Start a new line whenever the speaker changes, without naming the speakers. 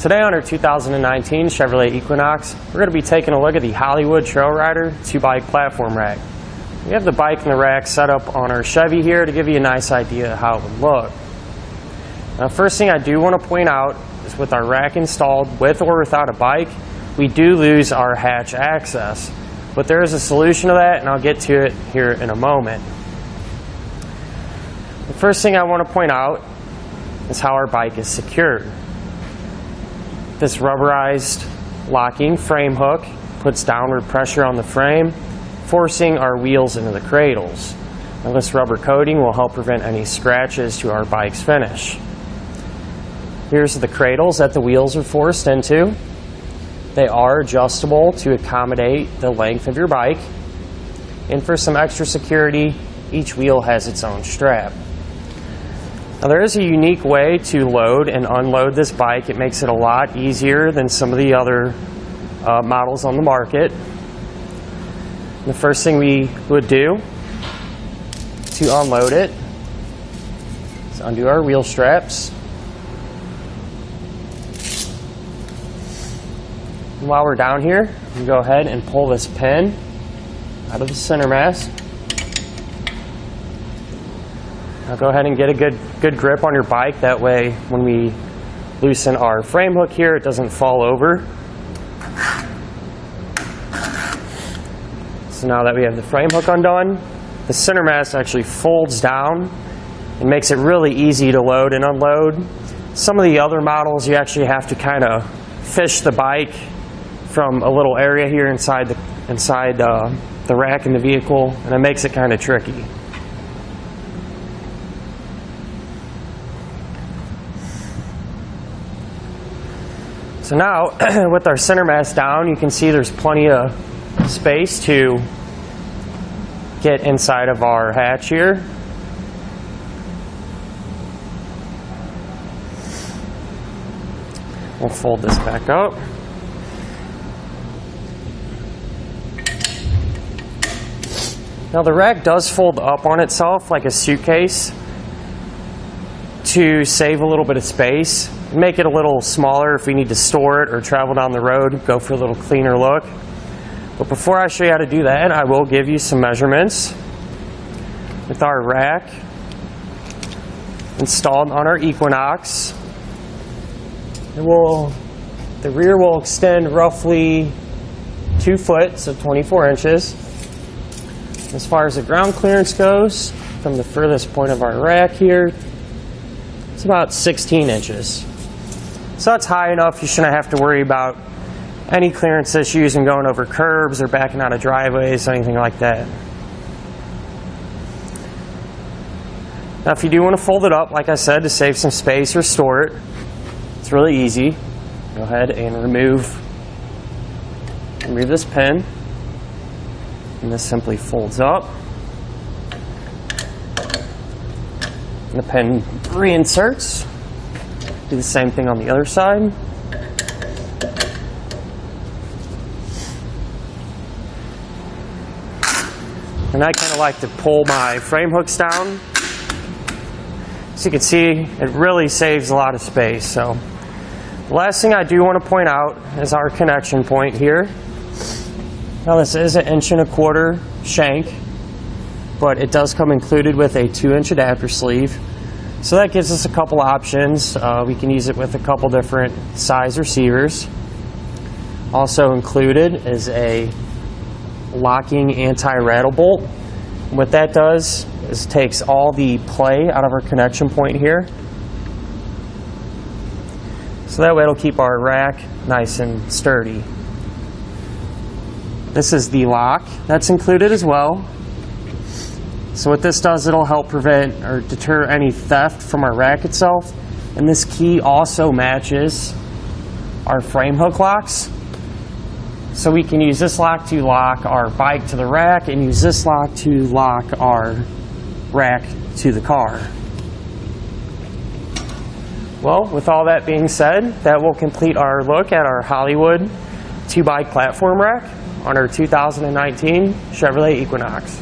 Today on our 2019 Chevrolet Equinox, we're going to be taking a look at the Hollywood Trail Rider 2-bike platform rack. We have the bike and the rack set up on our Chevy here to give you a nice idea of how it would look. Now, first thing I do want to point out is with our rack installed with or without a bike, we do lose our hatch access. But there is a solution to that, and I'll get to it here in a moment. The first thing I want to point out is how our bike is secured. This rubberized locking frame hook puts downward pressure on the frame, forcing our wheels into the cradles. Now, this rubber coating will help prevent any scratches to our bike's finish. Here's the cradles that the wheels are forced into. They are adjustable to accommodate the length of your bike. And for some extra security, each wheel has its own strap. Now, there is a unique way to load and unload this bike. It makes it a lot easier than some of the other models on the market. The first thing we would do to unload it is undo our wheel straps. And while we're down here, we go ahead and pull this pin out of the center mass. Now go ahead and get a good grip on your bike. That way, when we loosen our frame hook here, it doesn't fall over. So now that we have the frame hook undone, the center mass actually folds down and makes it really easy to load and unload. Some of the other models, you actually have to kind of fish the bike from a little area here inside the rack in the vehicle, and it makes it kind of tricky. So now, with our center mass down, you can see there's plenty of space to get inside of our hatch here. We'll fold this back up. Now, the rack does fold up on itself like a suitcase to save a little bit of space. Make it a little smaller if we need to store it or travel down the road, go for a little cleaner look. But before I show you how to do that, I will give you some measurements. With our rack installed on our Equinox, the rear will extend roughly 2 foot, so 24 inches. As far as the ground clearance goes, from the furthest point of our rack here, it's about 16 inches. So that's high enough. You shouldn't have to worry about any clearance issues and going over curbs or backing out of driveways, anything like that. Now, if you do want to fold it up, like I said, to save some space or store it, it's really easy. Go ahead and remove this pin, and this simply folds up. And the pin reinserts. Do the same thing on the other side. And I kind of like to pull my frame hooks down. So you can see it really saves a lot of space. So the last thing I do want to point out is our connection point here. Now, this is an 1.25 inch shank, but it does come included with a 2-inch adapter sleeve. So that gives us a couple options. We can use it with a couple different size receivers. Also included is a locking anti-rattle bolt. What that does is takes all the play out of our connection point here. So that way it'll keep our rack nice and sturdy. This is the lock that's included as well. So what this does, it'll help prevent or deter any theft from our rack itself. And this key also matches our frame hook locks. So we can use this lock to lock our bike to the rack and use this lock to lock our rack to the car. Well, with all that being said, that will complete our look at our Hollywood 2-bike platform rack on our 2019 Chevrolet Equinox.